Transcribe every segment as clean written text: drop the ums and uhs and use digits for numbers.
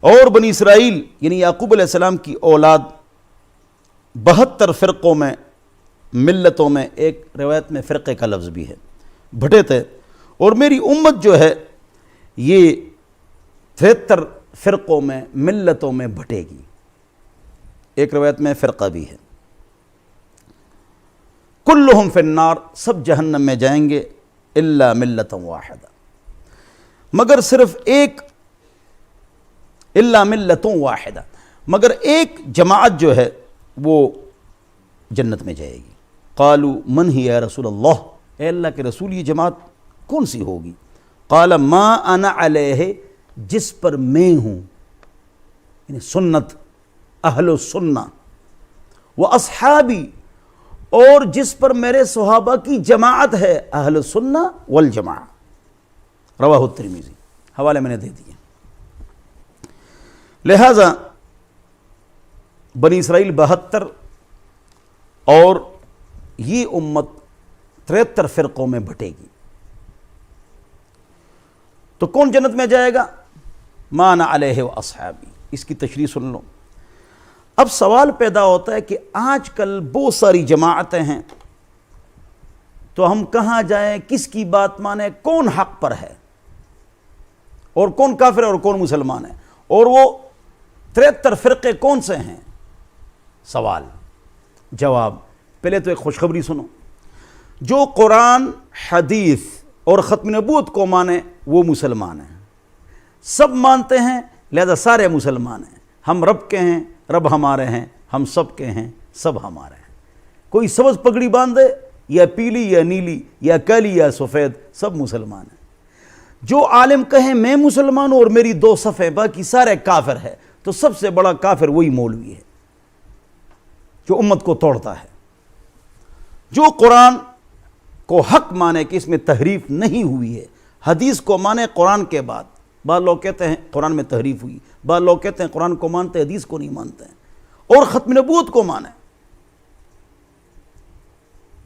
اور بنی اسرائیل یعنی یعقوب علیہ السلام کی اولاد 72 فرقوں میں، ملتوں میں، ایک روایت میں فرقے کا لفظ بھی ہے، بھٹے تھے، اور میری امت جو ہے یہ 73 فرقوں میں، ملتوں میں بھٹے گی، ایک روایت میں فرقہ بھی ہے۔ کلہم فی النار، سب جہنم میں جائیں گے، الا ملۃ واحدہ، مگر صرف ایک، الا ملۃ واحدہ، مگر ایک جماعت جو ہے وہ جنت میں جائے گی۔ قالوا من ہی یا رسول اللہ، اے اللہ کے رسول یہ جماعت کون سی ہوگی؟ قال ما انا علیہ، جس پر میں ہوں، یعنی سنت، اہل السنہ، واصحابی، اور جس پر میرے صحابہ کی جماعت ہے، اہل السنہ والجماعہ۔ رواہ الترمذی، حوالے میں نے دے دیے۔ لہذا بنی اسرائیل 72 اور یہ امت 73 فرقوں میں بٹے گی۔ تو کون جنت میں جائے گا؟ ما انا علیہ واصحابی، اس کی تشریح سن لو۔ اب سوال پیدا ہوتا ہے کہ آج کل بہت ساری جماعتیں ہیں، تو ہم کہاں جائیں، کس کی بات مانیں، کون حق پر ہے، اور کون کافر ہے اور کون مسلمان ہے، اور وہ 73 فرقے کون سے ہیں؟ سوال جواب، پہلے تو ایک خوشخبری سنو، جو قرآن، حدیث اور ختم نبوت کو مانے وہ مسلمان ہیں، سب مانتے ہیں، لہذا سارے مسلمان ہیں۔ ہم رب کے ہیں، رب ہمارے ہیں، ہم سب کے ہیں، سب ہمارے ہیں۔ کوئی سبز پگڑی باندھے یا پیلی یا نیلی یا کالی یا سفید، سب مسلمان ہیں۔ جو عالم کہیں میں مسلمان ہوں اور میری 2 صفیں، باقی سارے کافر ہے، تو سب سے بڑا کافر وہی مولوی ہے جو امت کو توڑتا ہے۔ جو قرآن کو حق مانے کہ اس میں تحریف نہیں ہوئی ہے، حدیث کو مانے قرآن کے بعد، بعض لوگ کہتے ہیں قرآن میں تحریف ہوئی، بعض لوگ کہتے ہیں قرآن کو مانتے حدیث کو نہیں مانتے ہیں، اور ختم نبوت کو مانے،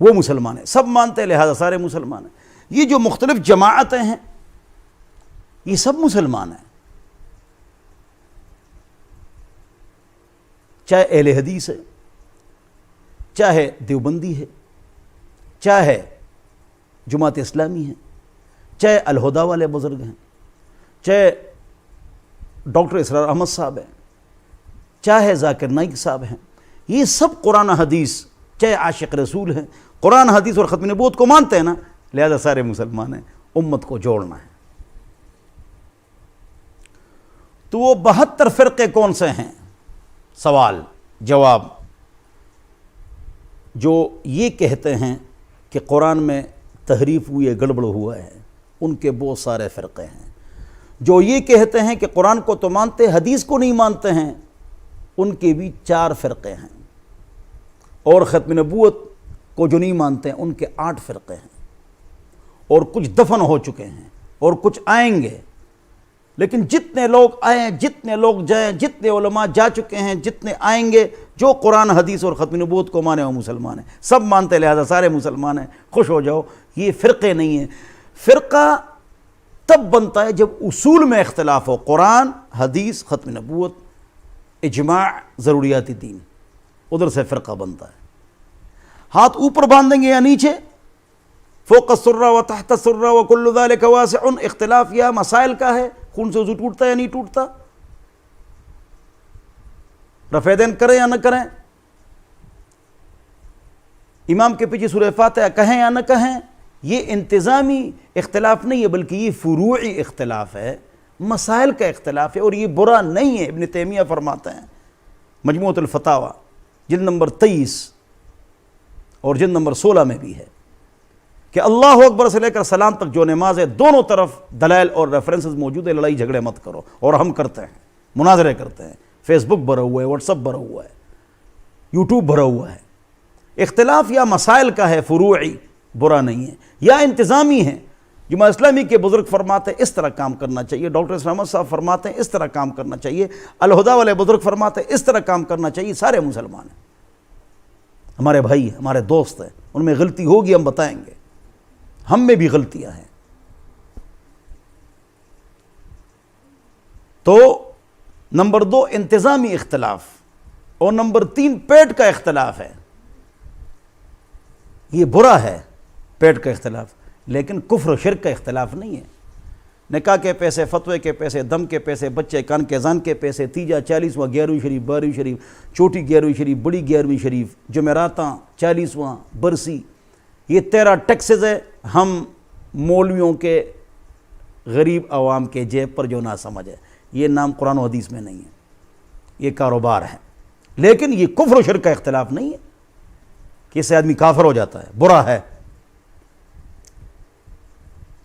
وہ مسلمان ہیں، سب مانتے ہیں، لہذا سارے مسلمان ہیں۔ یہ جو مختلف جماعتیں ہیں یہ سب مسلمان ہیں، چاہے اہل حدیث ہے، چاہے دیوبندی ہے، چاہے جماعت اسلامی ہے، چاہے الہدیٰ والے بزرگ ہیں، چاہے ڈاکٹر اسرار احمد صاحب ہیں، چاہے ذاکر نائک صاحب ہیں، یہ سب قرآن حدیث، چاہے عاشق رسول ہیں، قرآن حدیث اور ختم نبوت کو مانتے ہیں نا، لہذا سارے مسلمان ہیں۔ امت کو جوڑنا ہے۔ تو وہ 72 فرقے کون سے ہیں؟ سوال جواب، جو یہ کہتے ہیں کہ قرآن میں تحریف ہوئی ہے، گڑبڑ ہوا ہے، ان کے بہت سارے فرقے ہیں۔ جو یہ کہتے ہیں کہ قرآن کو تو مانتے حدیث کو نہیں مانتے ہیں، ان کے بھی 4 فرقے ہیں، اور ختم نبوت کو جو نہیں مانتے ہیں ان کے 8 فرقے ہیں، اور کچھ دفن ہو چکے ہیں اور کچھ آئیں گے۔ لیکن جتنے لوگ آئیں، جتنے لوگ جائیں، جتنے علماء جا چکے ہیں، جتنے آئیں گے، جو قرآن حدیث اور ختم نبوت کو مانے وہ مسلمان ہیں، سب مانتے، لہذا سارے مسلمان ہیں۔ خوش ہو جاؤ، یہ فرقے نہیں ہیں۔ فرقہ تب بنتا ہے جب اصول میں اختلاف ہو، قرآن، حدیث، ختم نبوت، اجماع، ضروریات دین، ادھر سے فرقہ بنتا ہے۔ ہاتھ اوپر باندھیں گے یا نیچے، فوق السرہ و تحت السرہ و کل ذالک واسع، اختلاف یا مسائل کا ہے، خون سے وضو ٹوٹتا ہے یا نہیں ٹوٹتا، رفع دین کریں یا نہ کریں، امام کے پیچھے سورہ فاتحہ کہیں یا نہ کہیں، یہ انتظامی اختلاف نہیں ہے، بلکہ یہ فروعی اختلاف ہے، مسائل کا اختلاف ہے، اور یہ برا نہیں ہے۔ ابن تیمیہ فرماتے ہیں مجموعۃ الفتاوی جلد نمبر 23 اور جلد نمبر 16 میں بھی ہے کہ اللہ اکبر سے لے کر سلام تک جو نماز ہے، دونوں طرف دلائل اور ریفرنسز موجود ہے، لڑائی جھگڑے مت کرو، اور ہم کرتے ہیں، مناظرے کرتے ہیں، فیس بک بھرا ہوا ہے، واٹس ایپ بھرا ہوا ہے، یوٹیوب بھرا ہوا ہے۔ اختلاف یا مسائل کا ہے، فروعی، برا نہیں ہے، یا انتظامی ہے۔ جماعت اسلامی کے بزرگ فرماتے ہیں اس طرح کام کرنا چاہیے، ڈاکٹر اسلام احمد صاحب فرماتے ہیں اس طرح کام کرنا چاہیے، الہدیٰ والے بزرگ فرماتے ہیں اس طرح کام کرنا چاہیے، سارے مسلمان ہیں، ہمارے بھائی ہیں، ہمارے دوست ہیں، ان میں غلطی ہوگی ہم بتائیں گے، ہم میں بھی غلطیاں ہیں۔ تو نمبر 2 انتظامی اختلاف، اور نمبر 3 پیٹ کا اختلاف ہے۔ یہ برا ہے پیٹ کا اختلاف، لیکن کفر و شرک کا اختلاف نہیں ہے۔ نکاح کے پیسے، فتوے کے پیسے، دم کے پیسے، بچے کان کے زان کے پیسے، تیجا 40واں، 11ویں شریف، 12ویں شریف، چھوٹی 11ویں شریف، بڑی 11ویں شریف، جمعراتاں، 40واں، برسی، یہ 13 ٹیکسز ہے ہم مولویوں کے غریب عوام کے جیب پر جو نہ سمجھ ہے۔ یہ نام قرآن و حدیث میں نہیں ہے، یہ کاروبار ہے۔ لیکن یہ کفر و شرک کا اختلاف نہیں ہے کہ اس سے آدمی کافر ہو جاتا ہے، برا ہے۔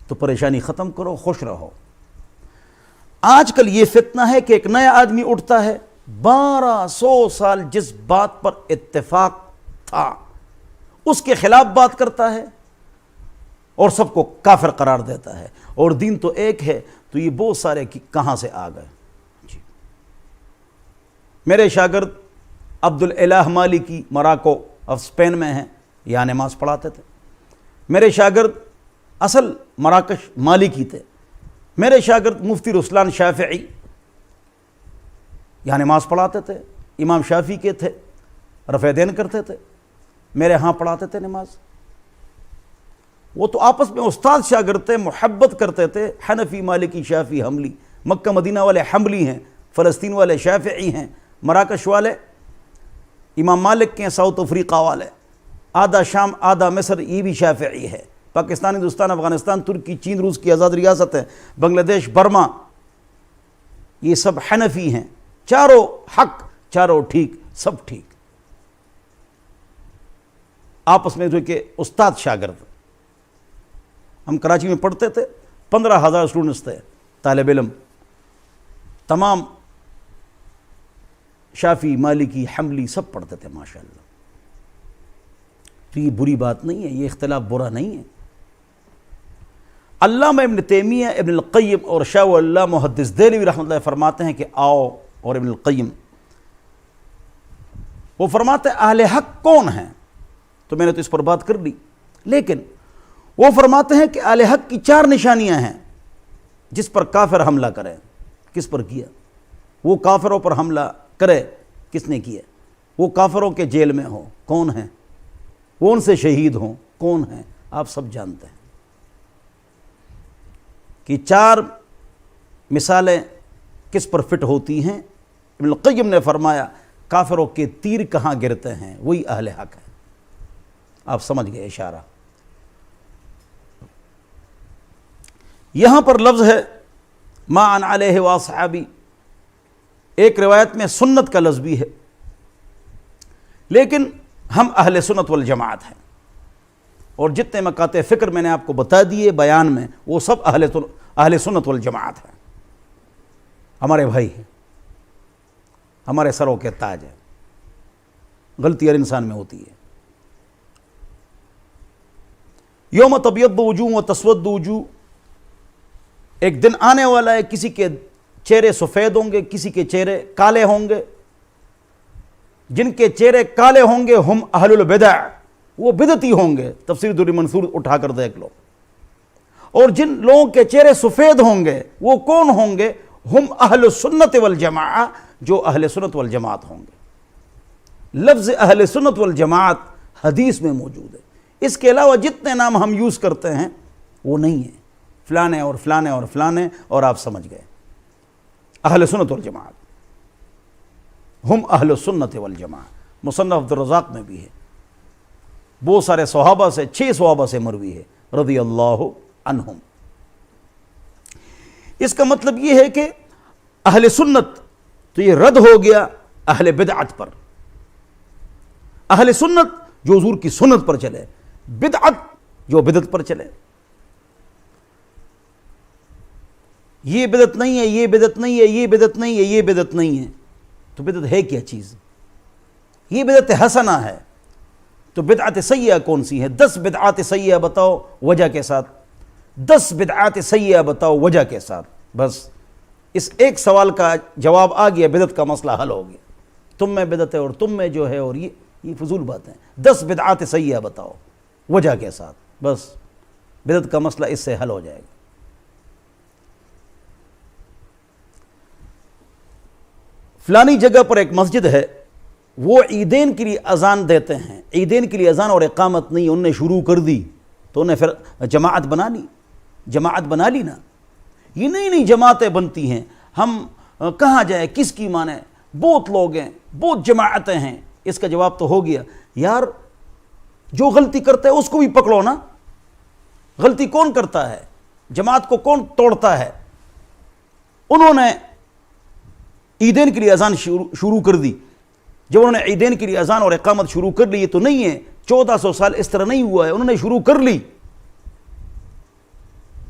تو پریشانی ختم کرو، خوش رہو۔ آج کل یہ فتنہ ہے کہ ایک نیا آدمی اٹھتا ہے، 1200 سال جس بات پر اتفاق تھا اس کے خلاف بات کرتا ہے اور سب کو کافر قرار دیتا ہے، اور دین تو ایک ہے۔ تو یہ بہت سارے کہاں سے آ گئے؟ جی، میرے شاگرد عبداللہ مالکی مراکو آف اسپین میں ہیں، یہاں نماز پڑھاتے تھے۔ میرے شاگرد اصل مراکش مالکی تھے۔ میرے شاگرد مفتی رسلان شافعی یہاں نماز پڑھاتے تھے، امام شافعی کے تھے، رفع دین کرتے تھے، میرے ہاں پڑھاتے تھے نماز۔ وہ تو آپس میں استاد شاگرد تھے، محبت کرتے تھے۔ حنفی، مالکی، شافعی، حنبلی، مکہ مدینہ والے حنبلی ہیں، فلسطین والے شافعی ہیں، مراکش والے امام مالک کے ہیں، ساؤتھ افریقہ والے، آدھا شام آدھا مصر، یہ بھی شافعی ہے۔ پاکستان، ہندوستان، افغانستان، ترکی، چین، روس کی آزاد ریاست ہے، بنگلہ دیش، برما، یہ سب حنفی ہیں۔ چاروں حق، چاروں ٹھیک، سب ٹھیک۔ آپس میں جو کہ استاد شاگرد، ہم کراچی میں پڑھتے تھے، 15,000 اسٹوڈنٹس تھے، طالب علم، تمام شافعی، مالکی، حنبلی سب پڑھتے تھے ماشاءاللہ۔ تو یہ بری بات نہیں ہے، یہ اختلاف برا نہیں ہے۔ علامہ ابن تیمیہ، ابن القیم اور شاہ ولی اللہ محدث دہلوی رحمۃ اللہ فرماتے ہیں کہ آؤ، اور ابن القیم وہ فرماتے ہیں اہل حق کون ہیں؟ تو میں نے تو اس پر بات کر لی، لیکن وہ فرماتے ہیں کہ اہل حق کی 4 نشانیاں ہیں جس پر کافر حملہ کرے۔ کس پر کیا؟ وہ کافروں پر حملہ کرے، کس نے کیا؟ وہ کافروں کے جیل میں ہو، کون ہیں؟ وہ ان سے شہید ہوں، کون ہیں؟ آپ سب جانتے ہیں کہ 4 مثالیں کس پر فٹ ہوتی ہیں۔ ابن القیم نے فرمایا کافروں کے تیر کہاں گرتے ہیں، وہی اہل حق ہے۔ آپ سمجھ گئے اشارہ۔ یہاں پر لفظ ہے ما انا علیہ واصحابی، ایک روایت میں سنت کا لفظ بھی ہے، لیکن ہم اہل سنت والجماعت ہیں، اور جتنے مقاطع فکر میں نے آپ کو بتا دیے بیان میں، وہ سب اہل سنت والجماعت ہیں، ہمارے بھائی ہیں، ہمارے سروں کے تاج ہیں۔ غلطی ہر انسان میں ہوتی ہے۔ یوم تبیض وجوہ و تسود وجوہ، ایک دن آنے والا ہے، کسی کے چہرے سفید ہوں گے، کسی کے چہرے کالے ہوں گے۔ جن کے چہرے کالے ہوں گے ہم اہل البدع، وہ بدعتی ہوں گے، تفسیر در منصور اٹھا کر دیکھ لو۔ اور جن لوگوں کے چہرے سفید ہوں گے وہ کون ہوں گے؟ ہم اہل سنت والجماعہ، جو اہل سنت والجماعت ہوں گے۔ لفظ اہل سنت والجماعت حدیث میں موجود ہے، اس کے علاوہ جتنے نام ہم یوز کرتے ہیں وہ نہیں ہیں، فلانے اور فلانے اور فلانے، اور آپ سمجھ گئے اہل سنت والجماعت، ہم اہل سنت والجماعہ۔ مصنف عبدالرزاق میں بھی ہے، بہت سارے صحابہ سے، 6 صحابہ سے مروی ہے رضی اللہ عنہم۔ اس کا مطلب یہ ہے کہ اہل سنت تو یہ رد ہو گیا اہل بدعت پر۔ اہل سنت جو حضور کی سنت پر چلے، بدعت جو بدعت پر چلے۔ یہ بدعت نہیں ہے، یہ بدعت نہیں ہے، یہ بدعت نہیں ہے، یہ بدعت نہیں ہے، تو بدعت ہے کیا چیز؟ یہ بدعت حسنہ ہے، تو بدعت سیئہ کون سی ہے؟ 10 بدعات سیئہ بتاؤ وجہ کے ساتھ، 10 بدعات سیئہ بتاؤ وجہ کے ساتھ، بس اس ایک سوال کا جواب آ گیا، بدعت کا مسئلہ حل ہو گیا۔ تم میں بدعت ہے اور تم میں جو ہے، اور یہ فضول باتیں۔ 10 بدعات سیئہ بتاؤ وجہ کے ساتھ، بس بدعت کا مسئلہ اس سے حل ہو جائے گا۔ فلانی جگہ پر ایک مسجد ہے، وہ عیدین کے لیے اذان دیتے ہیں، عیدین کے لیے اذان اور اقامت نہیں، انہوں نے شروع کر دی تو انہیں پھر جماعت بنا لی نا۔ یہ نئی جماعتیں بنتی ہیں، ہم کہاں جائیں، کس کی مانیں، بہت لوگ ہیں، بہت جماعتیں ہیں۔ اس کا جواب تو ہو گیا، یار جو غلطی کرتا ہے اس کو بھی پکڑو نا۔ غلطی کون کرتا ہے؟ جماعت کو کون توڑتا ہے؟ انہوں نے عیدین کے لیے اذان شروع کر دی، جب انہوں نے عیدین کے لیے اذان اور اقامت شروع کر لی، تو نہیں ہے 1400 سال اس طرح نہیں ہوا ہے، انہوں نے شروع کر لی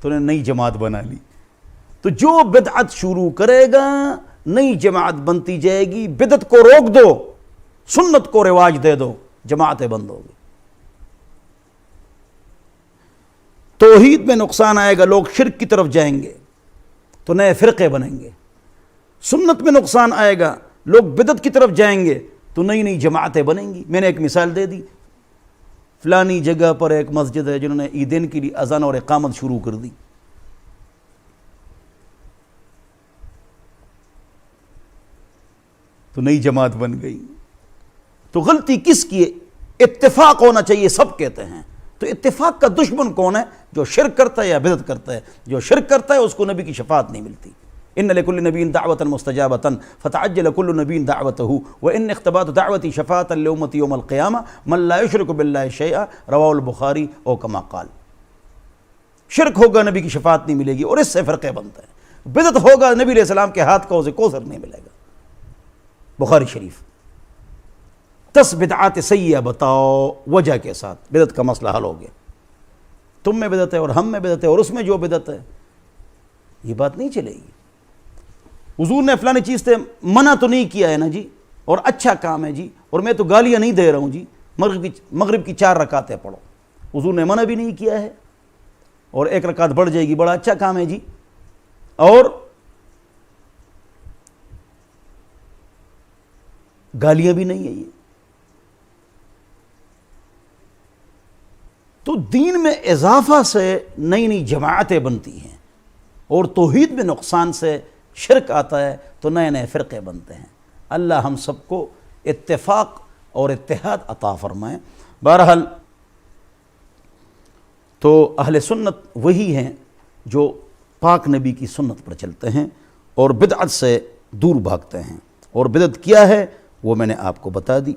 تو انہوں نے نئی جماعت بنا لی۔ تو جو بدعت شروع کرے گا نئی جماعت بنتی جائے گی۔ بدعت کو روک دو، سنت کو رواج دے دو، جماعتیں بند ہوگی۔ توحید میں نقصان آئے گا، لوگ شرک کی طرف جائیں گے تو نئے فرقے بنیں گے۔ سنت میں نقصان آئے گا، لوگ بدعت کی طرف جائیں گے تو نئی جماعتیں بنیں گی۔ میں نے ایک مثال دے دی، فلانی جگہ پر ایک مسجد ہے جنہوں نے عیدین کے لیے اذان اور اقامت شروع کر دی، تو نئی جماعت بن گئی۔ تو غلطی کس کی ہے؟ اتفاق ہونا چاہیے، سب کہتے ہیں۔ تو اتفاق کا دشمن کون ہے؟ جو شرک کرتا ہے یا بدعت کرتا ہے۔ جو شرک کرتا ہے اس کو نبی کی شفاعت نہیں ملتی۔ ان لکل نبی دعوۃ مستجابۃ فتعجل کل نبی دعوتہ وان اختبات دعوتی شفاعۃ لامتی یوم القیامہ من لا یشرک باللہ شیئا، رواہ البخاری او کما قال۔ شرک ہوگا نبی کی شفاعت نہیں ملے گی اور اس سے فرقے بنتے ہیں۔ بدعت ہوگا نبی علیہ السلام کے ہاتھ کا اسے کوثر نہیں ملے گا۔ بخاری شریف۔ 10 بدعات سیئہ بتاؤ وجہ کے ساتھ، بدعت کا مسئلہ حل ہو گیا۔ تم میں بدعت ہے اور ہم میں بدعت ہے اور اس میں جو بدعت ہے، یہ بات نہیں چلے گی۔ حضور نے فلانی چیز سے منع تو نہیں کیا ہے نا جی، اور اچھا کام ہے جی، اور میں تو گالیاں نہیں دے رہا ہوں جی، مغرب کی 4 رکعتیں پڑھو، حضور نے منع بھی نہیں کیا ہے، اور 1 رکعت بڑھ جائے گی، بڑا اچھا کام ہے جی، اور گالیاں بھی نہیں ہے یہ۔ تو دین میں اضافہ سے نئی جماعتیں بنتی ہیں، اور توحید میں نقصان سے شرک آتا ہے تو نئے فرقے بنتے ہیں۔ اللہ ہم سب کو اتفاق اور اتحاد عطا فرمائے۔ بہرحال تو اہل سنت وہی ہیں جو پاک نبی کی سنت پر چلتے ہیں اور بدعت سے دور بھاگتے ہیں، اور بدعت کیا ہے وہ میں نے آپ کو بتا دی۔